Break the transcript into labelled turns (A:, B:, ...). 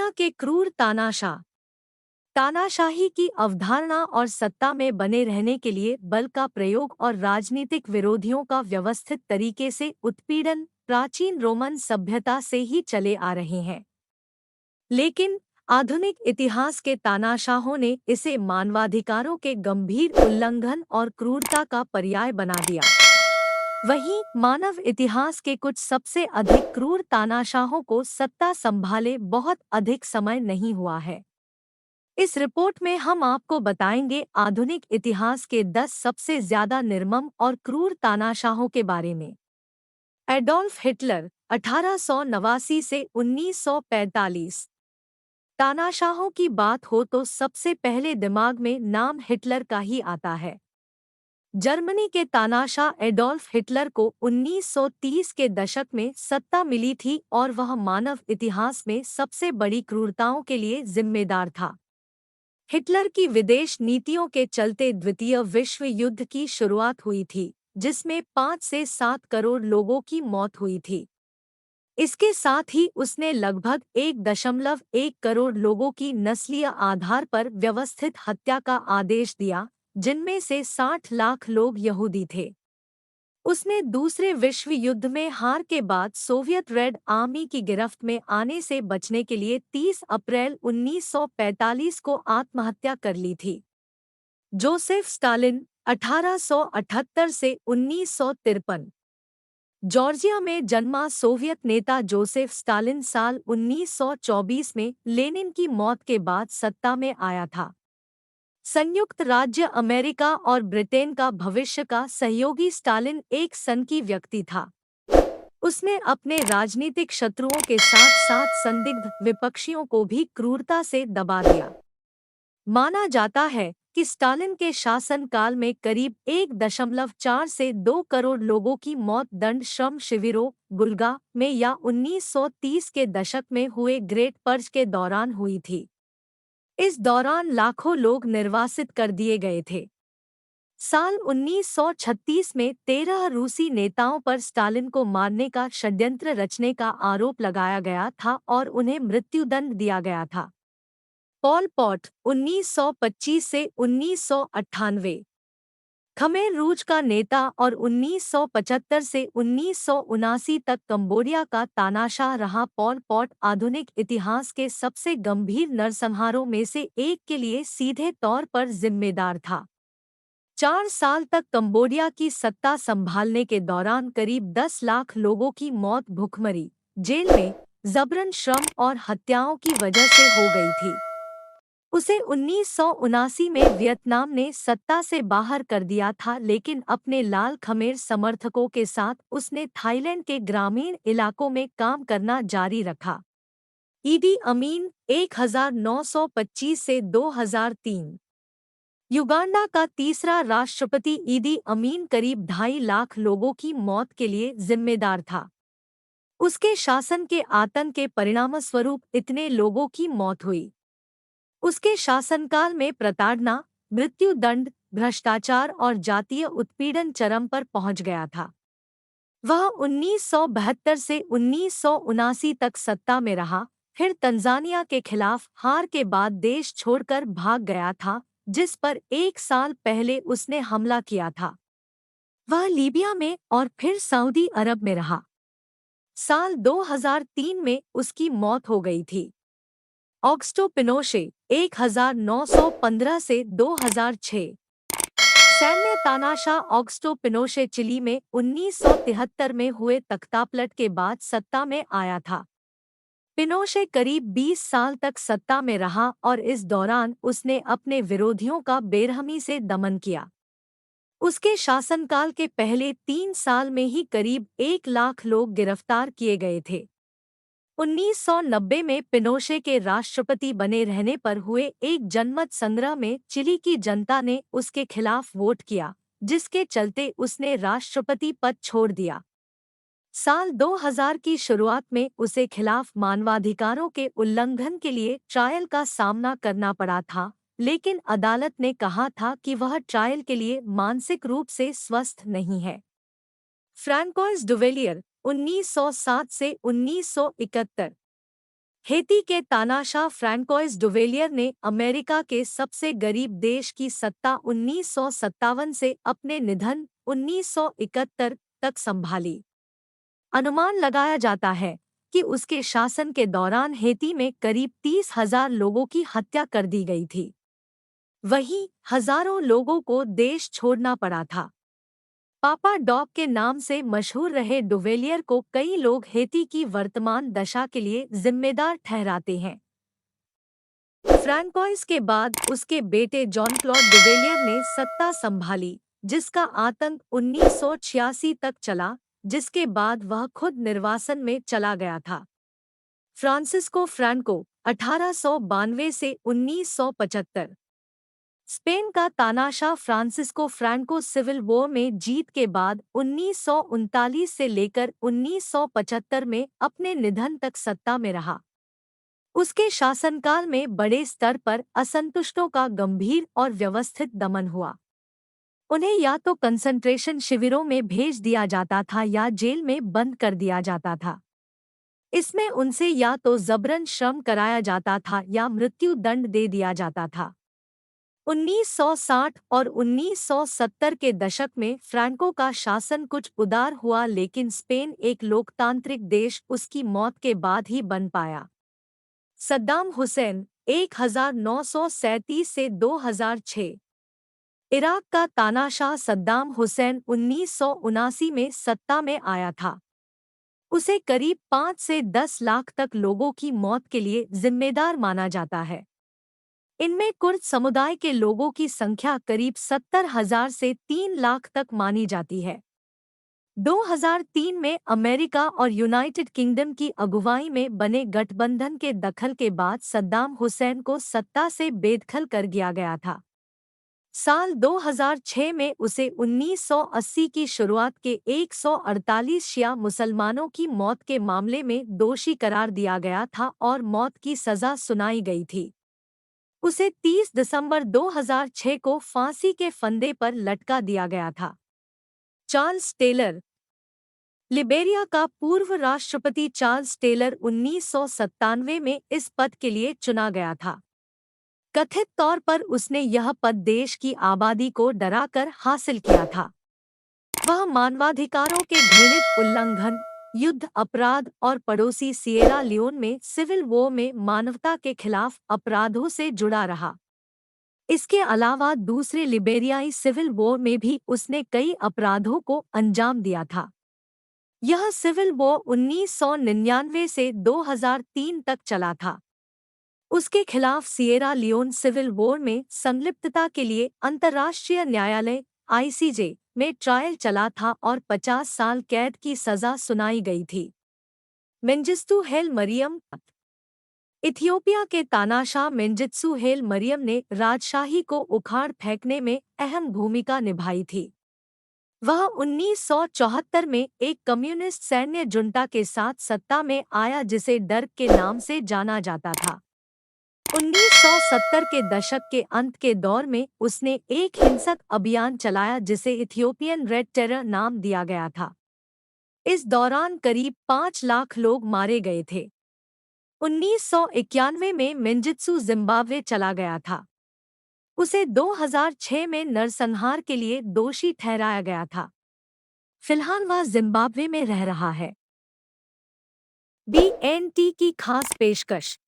A: दुनिया के क्रूर तानाशाह। तानाशाही की अवधारणा और सत्ता में बने रहने के लिए बल का प्रयोग और राजनीतिक विरोधियों का व्यवस्थित तरीके से उत्पीड़न प्राचीन रोमन सभ्यता से ही चले आ रहे हैं। लेकिन आधुनिक इतिहास के तानाशाहों ने इसे मानवाधिकारों के गंभीर उल्लंघन और क्रूरता का पर्याय बना दिया। वहीं मानव इतिहास के कुछ सबसे अधिक क्रूर तानाशाहों को सत्ता संभाले बहुत अधिक समय नहीं हुआ है। इस रिपोर्ट में हम आपको बताएंगे आधुनिक इतिहास के 10 सबसे ज्यादा निर्मम और क्रूर तानाशाहों के बारे में। एडोल्फ हिटलर 1889 से 1945। तानाशाहों की बात हो तो सबसे पहले दिमाग में नाम हिटलर का ही आता है। जर्मनी के तानाशाह एडोल्फ हिटलर को 1930 के दशक में सत्ता मिली थी और वह मानव इतिहास में सबसे बड़ी क्रूरताओं के लिए जिम्मेदार था। हिटलर की विदेश नीतियों के चलते द्वितीय विश्व युद्ध की शुरुआत हुई थी, जिसमें 5 से 7 करोड़ लोगों की मौत हुई थी। इसके साथ ही उसने लगभग 1.1 करोड़ लोगों की नस्लीय आधार पर व्यवस्थित हत्या का आदेश दिया, जिनमें से 60 लाख लोग यहूदी थे। उसने दूसरे विश्व युद्ध में हार के बाद सोवियत रेड आर्मी की गिरफ्त में आने से बचने के लिए 30 अप्रैल 1945 को आत्महत्या कर ली थी। जोसेफ स्टालिन 1878 से 1953। जॉर्जिया में जन्मा सोवियत नेता जोसेफ स्टालिन साल 1924 में लेनिन की मौत के बाद सत्ता में आया था। संयुक्त राज्य अमेरिका और ब्रिटेन का भविष्य का सहयोगी स्टालिन एक सनकी व्यक्ति था। उसने अपने राजनीतिक शत्रुओं के साथ साथ संदिग्ध विपक्षियों को भी क्रूरता से दबा दिया। माना जाता है कि स्टालिन के शासनकाल में करीब 1.4 से 2 करोड़ लोगों की मौत दंड श्रम शिविरों गुल्गा में या 1930 के दशक में हुए ग्रेट पर्ज के दौरान हुई थी। इस दौरान लाखों लोग निर्वासित कर दिए गए थे। साल 1936 में 13 रूसी नेताओं पर स्टालिन को मारने का षड्यंत्र रचने का आरोप लगाया गया था और उन्हें मृत्युदंड दिया गया था। पॉल पॉट 1925 से 1998। खमेर रूज का नेता और 1975 से 1979 तक कंबोडिया का तानाशाह रहा। पॉल पॉट आधुनिक इतिहास के सबसे गंभीर नरसंहारों में से एक के लिए सीधे तौर पर जिम्मेदार था। 4 साल तक कंबोडिया की सत्ता संभालने के दौरान करीब 10 लाख लोगों की मौत भूखमरी, जेल में, जबरन श्रम और हत्याओं की वजह से हो गई थी। उसे 1979 में वियतनाम ने सत्ता से बाहर कर दिया था, लेकिन अपने लाल खमेर समर्थकों के साथ उसने थाईलैंड के ग्रामीण इलाकों में काम करना जारी रखा। ईदी अमीन 1925 से 2003। युगांडा का तीसरा राष्ट्रपति ईदी अमीन करीब 2.5 लाख लोगों की मौत के लिए जिम्मेदार था। उसके शासन के आतंक के परिणामस्वरूप इतने लोगों की मौत हुई। उसके शासनकाल में प्रताड़ना, मृत्युदंड, भ्रष्टाचार और जातीय उत्पीड़न चरम पर पहुंच गया था। वह 1972 से 1979 तक सत्ता में रहा, फिर तंजानिया के खिलाफ हार के बाद देश छोड़कर भाग गया था, जिस पर 1 साल पहले उसने हमला किया था। वह लीबिया में और फिर सऊदी अरब में रहा। साल 2003 में उसकी मौत हो गई थी। ऑगस्टो पिनोशे 1915 से 2006। सैन्य तानाशाह ऑगस्टो पिनोशे चिली में 1973 में हुए तख्तापलट के बाद सत्ता में आया था। पिनोशे करीब 20 साल तक सत्ता में रहा और इस दौरान उसने अपने विरोधियों का बेरहमी से दमन किया। उसके शासनकाल के पहले 3 साल में ही करीब 1 लाख लोग गिरफ्तार किए गए थे। 1990 में पिनोशे के राष्ट्रपति बने रहने पर हुए एक जनमत संग्रह में चिली की जनता ने उसके खिलाफ वोट किया, जिसके चलते उसने राष्ट्रपति पद छोड़ दिया। साल 2000 की शुरुआत में उसे खिलाफ मानवाधिकारों के उल्लंघन के लिए ट्रायल का सामना करना पड़ा था, लेकिन अदालत ने कहा था कि वह ट्रायल के लिए मानसिक रूप से स्वस्थ नहीं है। फ्रांकोइस डुवेलियर 1907 से 1971। हेती के तानाशाह फ्रैंकोइस डुवेलियर ने अमेरिका के सबसे गरीब देश की सत्ता 1957 से अपने निधन 1971 तक संभाली। अनुमान लगाया जाता है कि उसके शासन के दौरान हेती में करीब 30,000 लोगों की हत्या कर दी गई थी। वहीं हजारों लोगों को देश छोड़ना पड़ा था। पापा डॉग के नाम से मशहूर रहे डुवेलियर को कई लोग हेती की वर्तमान दशा के लिए जिम्मेदार ठहराते हैं। फ्रैंकोइस के बाद उसके बेटे जॉन क्लॉड डुवेलियर ने सत्ता संभाली, जिसका आतंक 1986 तक चला, जिसके बाद वह खुद निर्वासन में चला गया था। फ्रांसिस्को फ्रैंको 1892 से 1975। स्पेन का तानाशाह फ्रांसिस्को फ्रैंको सिविल वॉर में जीत के बाद 1939 से लेकर 1975 में अपने निधन तक सत्ता में रहा। उसके शासनकाल में बड़े स्तर पर असंतुष्टों का गंभीर और व्यवस्थित दमन हुआ। उन्हें या तो कंसंट्रेशन शिविरों में भेज दिया जाता था या जेल में बंद कर दिया जाता था। इसमें उनसे या तो जबरन श्रम कराया जाता था या मृत्यु दंड दे दिया जाता था। 1960 और 1970 के दशक में फ्रैंको का शासन कुछ उदार हुआ, लेकिन स्पेन एक लोकतांत्रिक देश उसकी मौत के बाद ही बन पाया। सद्दाम हुसैन 1937 से 2006। इराक का तानाशाह सद्दाम हुसैन 1979 में सत्ता में आया था। उसे करीब 5 से 10 लाख तक लोगों की मौत के लिए जिम्मेदार माना जाता है। इनमें कुर्द समुदाय के लोगों की संख्या करीब 70,000 से 3 लाख तक मानी जाती है। 2003 में अमेरिका और यूनाइटेड किंगडम की अगुवाई में बने गठबंधन के दखल के बाद सद्दाम हुसैन को सत्ता से बेदखल कर दिया गया था। साल 2006 में उसे 1980 की शुरुआत के 148 शिया मुसलमानों की मौत के मामले में दोषी करार दिया गया था और मौत की सजा सुनाई गई थी। उसे 30 दिसंबर 2006 को फांसी के फंदे पर लटका दिया गया था। Charles Taylor. लिबेरिया का पूर्व राष्ट्रपति चार्ल्स टेलर 1997 में इस पद के लिए चुना गया था। कथित तौर पर उसने यह पद देश की आबादी को डराकर हासिल किया था। वह मानवाधिकारों के घृणित उल्लंघन, युद्ध अपराध और पड़ोसी सिएरा लियोन में सिविल वॉर में मानवता के खिलाफ अपराधों से जुड़ा रहा। इसके अलावा दूसरे लिबेरियाई सिविल वॉर में भी उसने कई अपराधों को अंजाम दिया था। यह सिविल वॉर 1999 से 2003 तक चला था। उसके खिलाफ सिएरा लियोन सिविल वॉर में संलिप्तता के लिए अंतर्राष्ट्रीय न्यायालय (आईसीजे) में ट्रायल चला था और 50 साल कैद की सजा सुनाई गई थी। मेंजिस्तु हेल मरियम। इथियोपिया के तानाशाह मेंजिस्तु हेल मरियम ने राजशाही को उखाड़ फेंकने में अहम भूमिका निभाई थी। वह 1974 में एक कम्युनिस्ट सैन्य जुंटा के साथ सत्ता में आया जिसे डर्क के नाम से जाना जाता था। 1970 के दशक के अंत के दौर में उसने एक हिंसक अभियान चलाया जिसे इथियोपियन रेड टेरर नाम दिया गया था। इस दौरान करीब 5 लाख लोग मारे गए थे। 1991 में मेंजिस्तु जिम्बाब्वे चला गया था। उसे 2006 में नरसंहार के लिए दोषी ठहराया गया था। फिलहाल वह जिम्बाब्वे में रह रहा है। BNT की खास पेशकश।